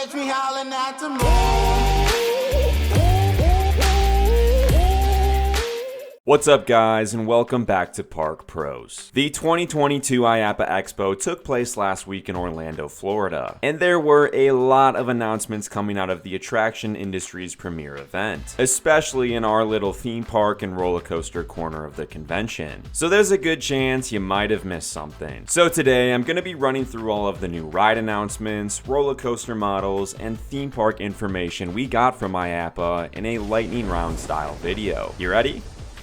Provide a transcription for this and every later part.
catch me howling at the moon. What's up, guys, and welcome back to Park Pros. The 2022 IAAPA Expo took place last week in Orlando, Florida, and there were a lot of announcements coming out of the attraction industry's premier event, especially in our little theme park and roller coaster corner of the convention. So there's a good chance you might have missed something. So today I'm going to be running through all of the new ride announcements, roller coaster models, and theme park information we got from IAAPA in a lightning round style video. You ready?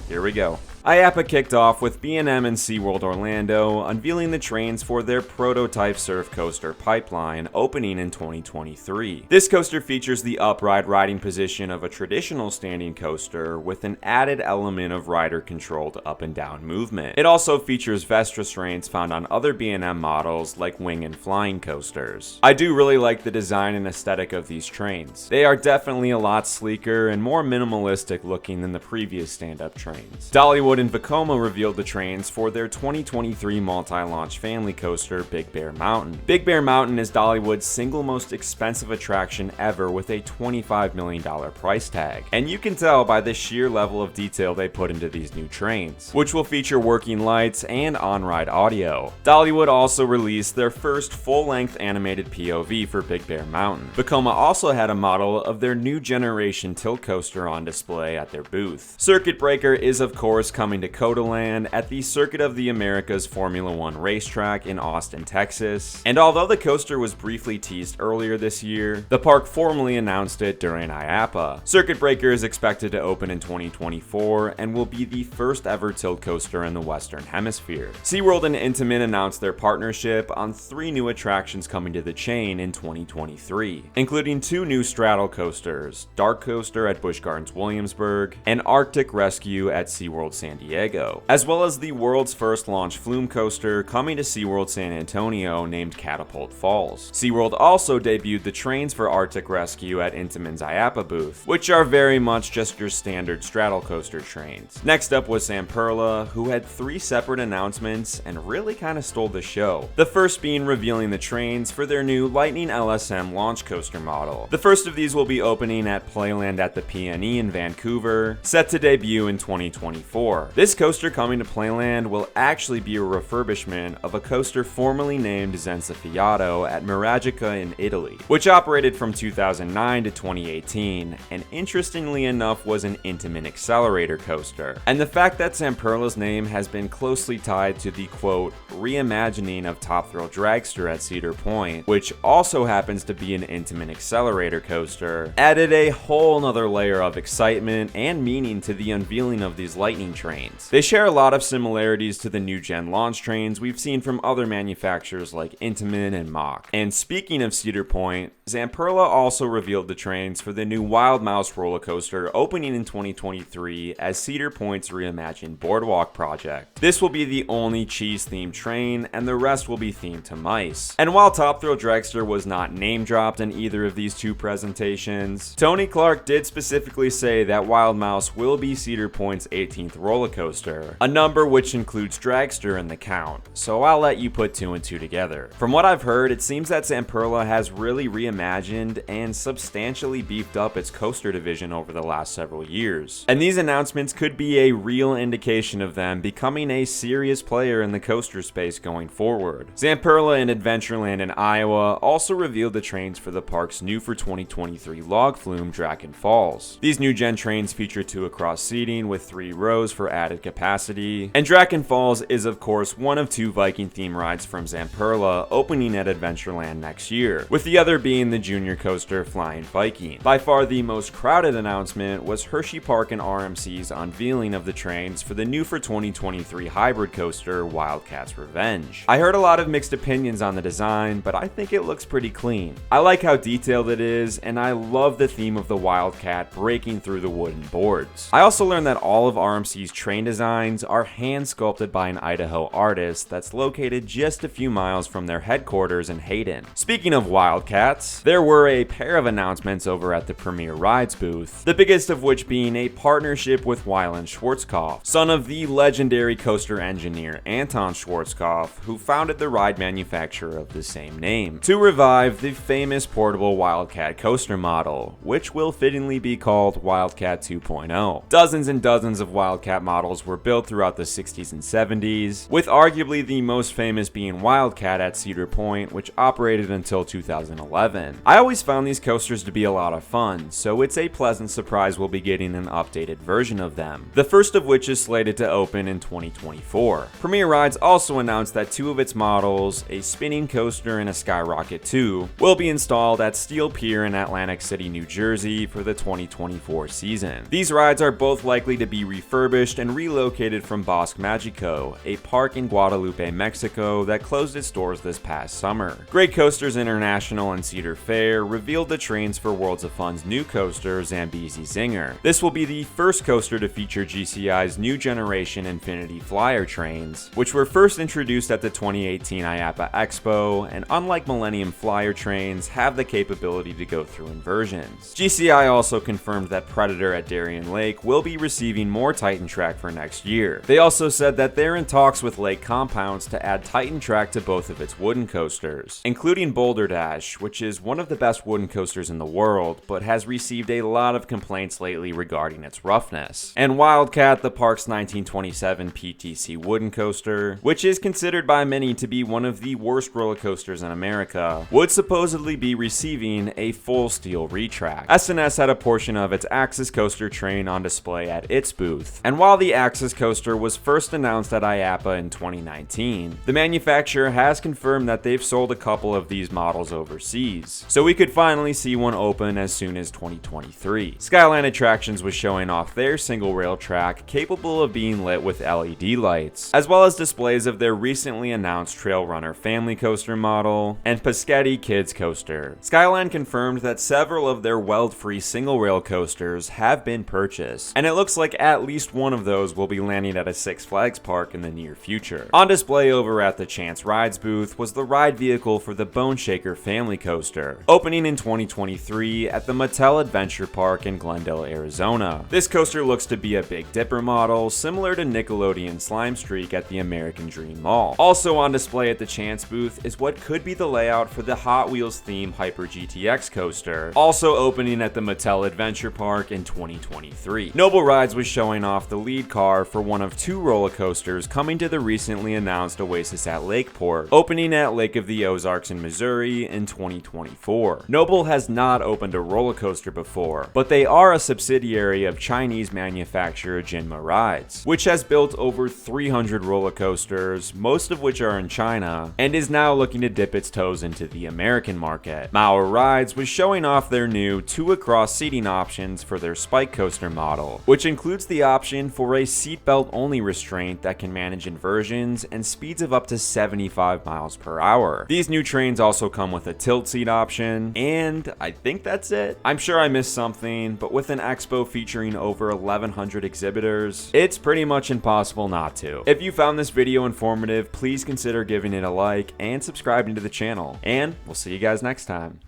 Here we go. IAAPA kicked off with B&M and SeaWorld Orlando unveiling the trains for their prototype surf coaster Pipeline opening in 2023. This coaster features the upright riding position of a traditional standing coaster with an added element of rider-controlled up and down movement. It also features vest restraints found on other B&M models like wing and flying coasters. I do really like the design and aesthetic of these trains. They are definitely a lot sleeker and more minimalistic looking than the previous stand-up trains. Dollywood and Vekoma revealed the trains for their 2023 multi-launch family coaster, Big Bear Mountain. Big Bear Mountain is Dollywood's single most expensive attraction ever with a $25 million price tag. And you can tell by the sheer level of detail they put into these new trains, which will feature working lights and on-ride audio. Dollywood also released their first full-length animated POV for Big Bear Mountain. Vekoma also had a model of their new generation tilt coaster on display at their booth. Circuit Breaker is of course coming to Codaland at the Circuit of the Americas Formula One racetrack in Austin, Texas. And although the coaster was briefly teased earlier this year, the park formally announced it during IAAPA. Circuit Breaker is expected to open in 2024 and will be the first ever tilt coaster in the Western Hemisphere. SeaWorld and Intamin announced their partnership on 3 new attractions coming to the chain in 2023, including 2 new straddle coasters, Dark Coaster at Busch Gardens Williamsburg and Arctic Rescue at SeaWorld San Diego, as well as the world's first launch flume coaster coming to SeaWorld San Antonio named Catapult Falls. SeaWorld also debuted the trains for Arctic Rescue at Intamin's IAAPA booth, which are very much just your standard straddle coaster trains. Next up was Zamperla, who had 3 separate announcements and really kind of stole the show. The first being revealing the trains for their new Lightning LSM launch coaster model. The first of these will be opening at Playland at the PNE in Vancouver, set to debut in 2024. This coaster coming to Playland will actually be a refurbishment of a coaster formerly named Zenza at Miragica in Italy, which operated from 2009 to 2018, and interestingly enough was an Intamin accelerator coaster. And the fact that Zamperla's name has been closely tied to the quote, reimagining of Top Thrill Dragster at Cedar Point, which also happens to be an Intamin accelerator coaster, added a whole nother layer of excitement and meaning to the unveiling of these lightning trains. They share a lot of similarities to the new gen launch trains we've seen from other manufacturers like Intamin and Mach. And speaking of Cedar Point, Zamperla also revealed the trains for the new Wild Mouse roller coaster opening in 2023 as Cedar Point's reimagined boardwalk project. This will be the only cheese themed train, and the rest will be themed to mice. And while Top Thrill Dragster was not name dropped in either of these 2 presentations, Tony Clark did specifically say that Wild Mouse will be Cedar Point's 18th roller coaster, a number which includes Dragster in the count, so I'll let you put 2 and 2 together. From what I've heard, it seems that Zamperla has really reimagined and substantially beefed up its coaster division over the last several years, and these announcements could be a real indication of them becoming a serious player in the coaster space going forward. Zamperla and Adventureland in Iowa also revealed the trains for the park's new for 2023 log flume Dragon Falls. These new gen trains feature 2 across seating with 3 rows for added capacity, and Dragon Falls is of course one of 2 Viking theme rides from Zamperla opening at Adventureland next year, with the other being the junior coaster Flying Viking. By far the most crowded announcement was Hershey Park and RMC's unveiling of the trains for the new for 2023 hybrid coaster Wildcat's Revenge. I heard a lot of mixed opinions on the design, but I think it looks pretty clean. I like how detailed it is, and I love the theme of the Wildcat breaking through the wooden boards. I also learned that all of RMC's train designs are hand sculpted by an Idaho artist that's located just a few miles from their headquarters in Hayden. Speaking of Wildcats, there were a pair of announcements over at the Premier Rides booth, the biggest of which being a partnership with Wyland Schwarzkopf, son of the legendary coaster engineer Anton Schwarzkopf, who founded the ride manufacturer of the same name, to revive the famous portable Wildcat coaster model, which will fittingly be called Wildcat 2.0. Dozens and dozens of Wildcat models were built throughout the 60s and 70s, with arguably the most famous being Wildcat at Cedar Point, which operated until 2011. I always found these coasters to be a lot of fun, so it's a pleasant surprise we'll be getting an updated version of them, the first of which is slated to open in 2024. Premier Rides also announced that two of its models, a spinning coaster and a Skyrocket 2, will be installed at Steel Pier in Atlantic City, New Jersey for the 2024 season. These rides are both likely to be refurbished and relocated from Bosque Magico, a park in Guadalupe, Mexico that closed its doors this past summer. Great Coasters International and Cedar Fair revealed the trains for Worlds of Fun's new coaster, Zambezi Zinger. This will be the first coaster to feature GCI's new generation Infinity Flyer trains, which were first introduced at the 2018 IAAPA Expo, and unlike Millennium Flyer trains, have the capability to go through inversions. GCI also confirmed that Predator at Darien Lake will be receiving more Titan Track for next year. They also said that they're in talks with Lake Compounds to add Titan Track to both of its wooden coasters, including Boulder Dash, which is one of the best wooden coasters in the world, but has received a lot of complaints lately regarding its roughness. And Wildcat, the park's 1927 PTC wooden coaster, which is considered by many to be one of the worst roller coasters in America, would supposedly be receiving a full steel retract. SNS had a portion of its Axis coaster train on display at its booth, and while the Axis coaster was first announced at IAAPA in 2019, the manufacturer has confirmed that they've sold a couple of these models overseas, so we could finally see one open as soon as 2023. Skyline Attractions was showing off their single rail track capable of being lit with LED lights, as well as displays of their recently announced Trail Runner family coaster model and Paschetti Kids coaster. Skyline confirmed that several of their weld-free single rail coasters have been purchased, and it looks like at least one of those will be landing at a Six Flags park in the near future. On display over at the Chance Rides booth was the ride vehicle for the Bone Shaker family coaster, opening in 2023 at the Mattel Adventure Park in Glendale, Arizona. This coaster looks to be a Big Dipper model, similar to Nickelodeon Slime Streak at the American Dream Mall. Also on display at the Chance booth is what could be the layout for the Hot Wheels themed Hyper GTX coaster, also opening at the Mattel Adventure Park in 2023. Noble Rides was showing off the lead car for one of two roller coasters coming to the recently announced Oasis at Lakeport, opening at Lake of the Ozarks in Missouri in 2024. Noble has not opened a roller coaster before, but they are a subsidiary of Chinese manufacturer Jinma Rides, which has built over 300 roller coasters, most of which are in China, and is now looking to dip its toes into the American market. Mauer Rides was showing off their new 2-across seating options for their Spike Coaster model, which includes the option for a seatbelt only restraint that can manage inversions and speeds of up to 75 miles per hour. These new trains also come with a tilt seat option, and I think that's it. I'm sure I missed something, but with an expo featuring over 1,100 exhibitors, it's pretty much impossible not to. If you found this video informative, please consider giving it a like and subscribing to the channel, and we'll see you guys next time.